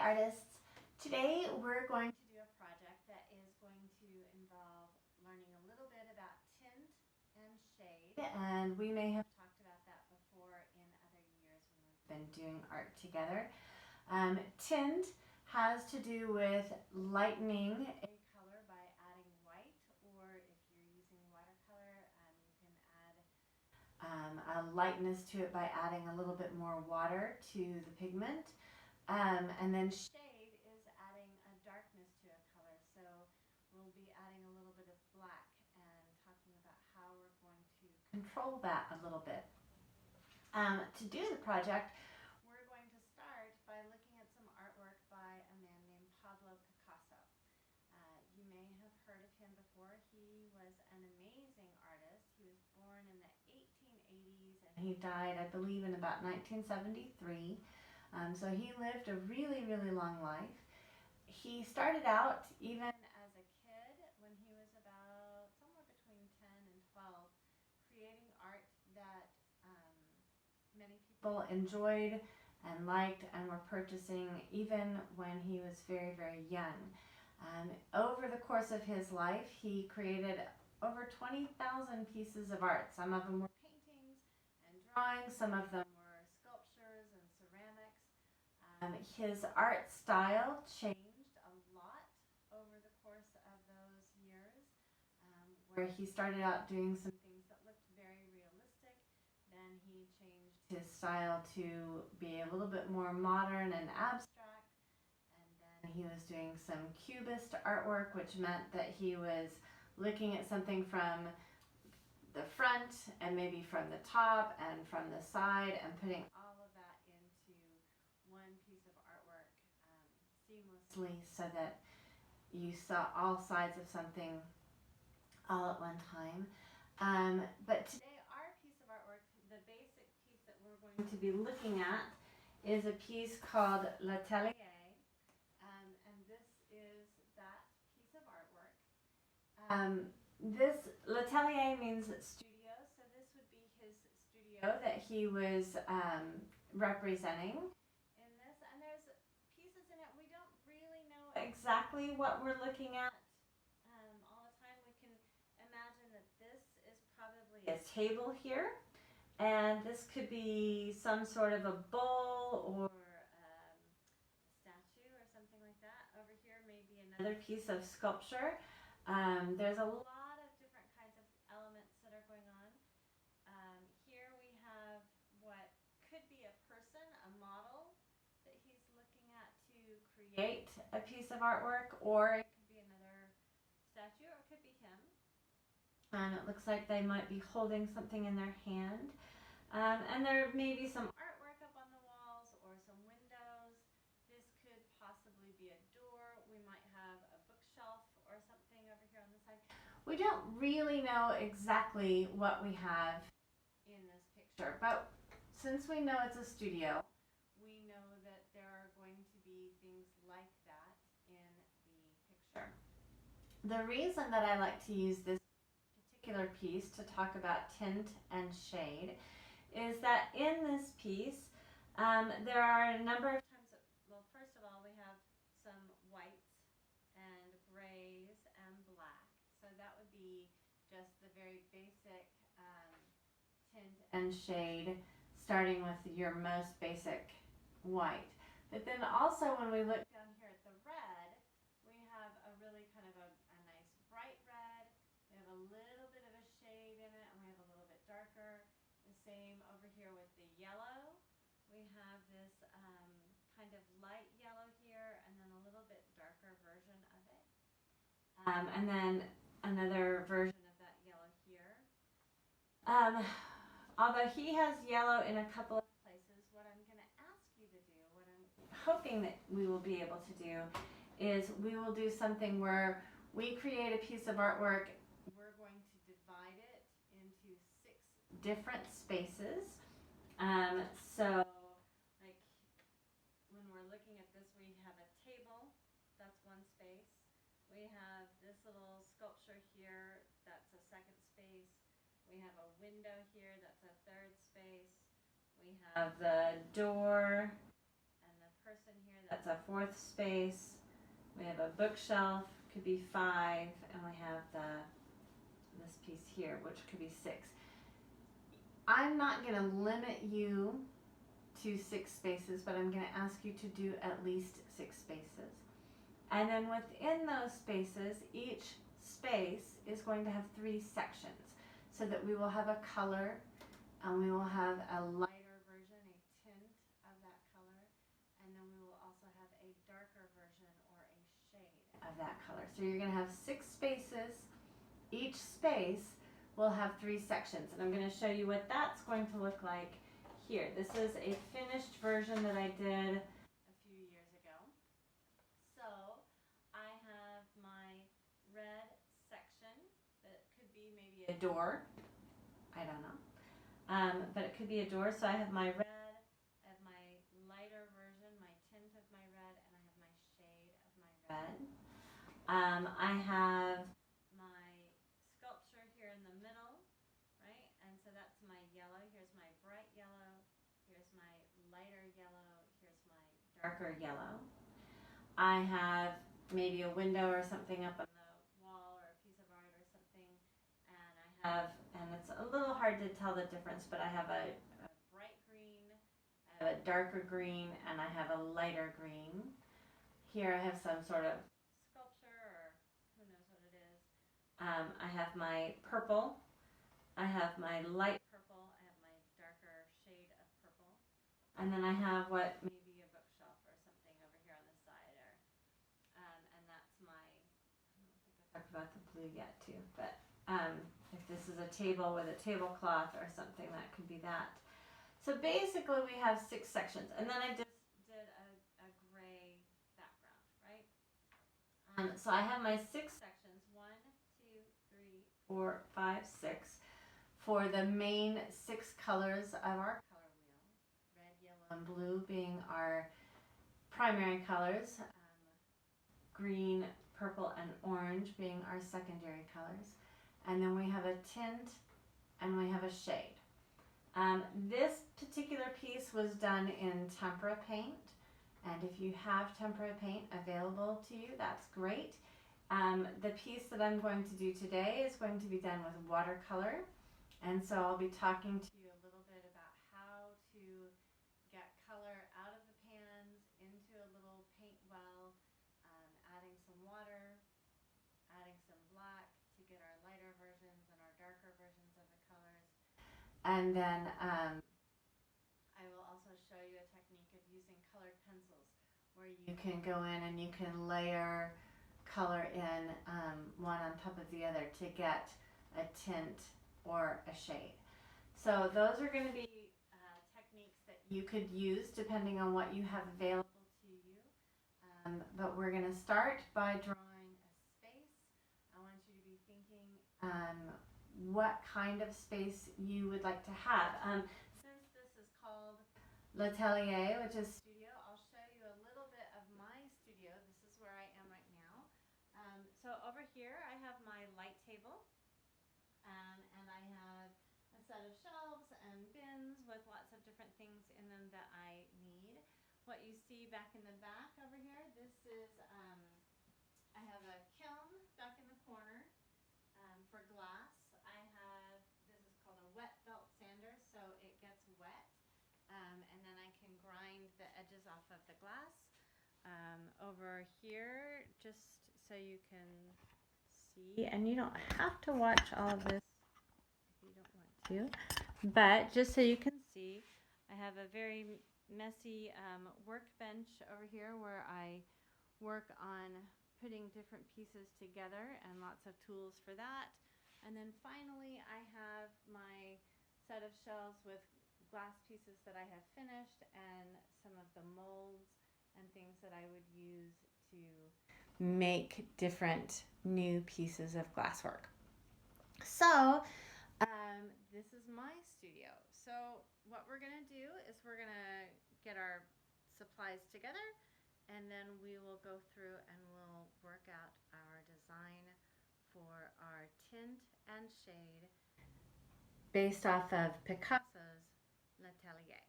artists. Today we're going to do a project that is going to involve learning a little bit about tint and shade, and we may have talked about that before in other years when we've been doing art together. Tint has to do with lightening a color by adding white, or if you're using watercolor, you can add a lightness to it by adding a little bit more water to the pigment. And then shade is adding a darkness to a color. So we'll be adding a little bit of black and talking about how we're going to control that a little bit. To do the project, we're going to start by looking at some artwork by a man named Pablo Picasso. You may have heard of him before. He was an amazing artist. He was born in the 1880s and he died, I believe, in about 1973. So he lived a really, really long life. He started out even as a kid when he was about somewhere between 10 and 12, creating art that many people enjoyed and liked and were purchasing even when he was very, very young. Over the course of his life, he created over 20,000 pieces of art. Some of them were paintings and drawings, some of them were sculptures and ceramics. His art style changed a lot over the course of those years, where he started out doing some things that looked very realistic. Then he changed his style to be a little bit more modern and abstract. And then he was doing some cubist artwork, which meant that he was looking at something from the front and maybe from the top and from the side and putting all of that into one piece of artwork seamlessly so that you saw all sides of something all at one time. But today our piece of artwork, the basic piece that we're going to be looking at, is a piece called L'Atelier. And this is that piece of artwork. This L'Atelier means studio, so this would be his studio that he was representing in this. And there's pieces in it we don't really know exactly what we're looking at all the time. We can imagine that this is probably a table here, and this could be some sort of a bowl or a statue or something like that. Over here may be another piece of sculpture. There's a lot of different kinds of elements that are going on. Here we have what could be a person, a model that he's looking at to create a piece of artwork, or it could be another statue, or it could be him. It looks like they might be holding something in their hand. And there may be some artwork up on the walls or some windows. This could possibly be a door. We might have a bookshelf or something over here on the side. We don't really know exactly what we have in this picture, but since we know it's a studio, we know that there are going to be things like that in the picture. The reason that I like to use this particular piece to talk about tint and shade is that in this piece there are a number of times that, well, first of all, we have some whites and grays and black. So that would be just the very basic tint and shade, starting with your most basic white. But then also when we look down here at the red, we have a really kind of a nice bright red. We have a little bit of a shade in it, and we have a little bit darker. The same over here with the yellow. We have this kind of light yellow here, and then a little bit darker version of it. And then another version of that yellow here. Although he has yellow in a couple of places, what I'm going to ask you to do, what I'm hoping that we will be able to do, is we will do something where we create a piece of artwork. We're going to divide it into 6 different spaces. So like when we're looking at this, we have a table, that's one space. We have this little sculpture here, that's a second space. We have a window here, that's a third space. We have the door and the person in here, that's a 4th space. We have a bookshelf, could be 5, and we have this piece here, which could be 6. I'm not going to limit you to 6 spaces, but I'm going to ask you to do at least 6 spaces. And then within those spaces, each space is going to have 3 sections, so that we will have a color, and we will have a lighter version, a tint of that color, and then we will also have a darker version or a shade of that color. So you're going to have 6 spaces. Each space will have 3 sections, and I'm going to show you what that's going to look like here. This is a finished version that I did a few years ago. So I have my red section that could be maybe a door. I don't know. But it could be a door. So I have my red, I have my lighter version, my tint of my red, and I have my shade of my red. I have my sculpture here in the middle, right? And so that's my yellow. Here's my bright yellow. Here's my lighter yellow. Here's my darker yellow. I have maybe a window or something up on the wall, or a piece of art or something, and I have, and it's a little hard to tell the difference, but I have a bright green, I have a darker green, and I have a lighter green. Here I have some sort of sculpture, or who knows what it is. I have my purple, I have my light purple, I have my darker shade of purple, and then I have what may be a bookshelf or something over here on the side, or and that's my, I don't think I talked about the blue yet too, but if this is a table with a tablecloth or something, that could be that. So basically we have 6 sections, and then I just did a gray background, right? So I have my 6 sections, 1, 2, 3, 4, 5, 6, for the main 6 colors of our color wheel. Red, yellow, and blue being our primary colors. Green, purple, and orange being our secondary colors. And then we have a tint and we have a shade. This particular piece was done in tempera paint, and if you have tempera paint available to you, that's great. The piece that I'm going to do today is going to be done with watercolor, and so I'll be talking to you a little bit about how to get color out of the pans into a little paint well, adding some water, adding some black to get our lighter versions and our darker versions of the colors. And then I will also show you a technique of using colored pencils, where you can go in and you can layer color in one on top of the other to get a tint or a shade. So those are going to be techniques that you could use depending on what you have available to you. But we're going to start by drawing a space. I want you to be thinking what kind of space you would like to have. Since this is called L'Atelier, which is studio, I'll show you a little bit of my studio. This is where I am right now. So over here I have my light table, and I have a set of shelves and bins with lots of different things in them that I need. What you see back in the back over here, this is, I have a kiln back in the corner for glass. I have, this is called a wet belt sander, so it gets wet, and then I can grind the edges off of the glass. Over here, just so you can see, and you don't have to watch all of this if you don't want to, but just so you can see, I have a very messy workbench over here where I work on putting different pieces together, and lots of tools for that. And then finally I have my set of shelves with glass pieces that I have finished, and some of the molds and things that I would use to make different new pieces of glasswork. So this is my studio. So what we're going to do is we're going to get our supplies together, and then we will go through and we'll work out our design for our tint and shade based off of Picasso's L'Atelier.